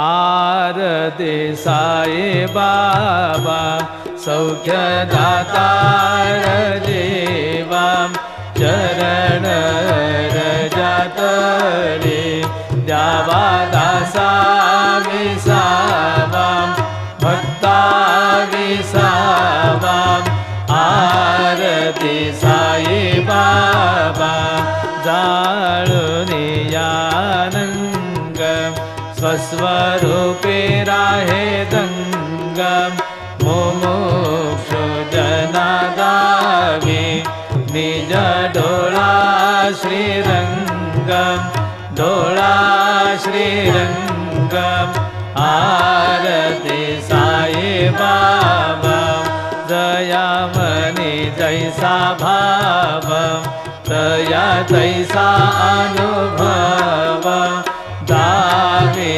आरती साई बाबा सौख्यदातार देवा चरण रजातले द्यावा दासा विसावा भक्ता विसावा आरती साई बाबा जाळुनियानंग स्वस्वरूपे राहे दंगम मुमुक्षु जना गावे निज डोळा श्रीरंगम डोळा श्रीरंगम आरती साई बाबा जया मनी जैसा भाव तया तैसा अनुभव दावे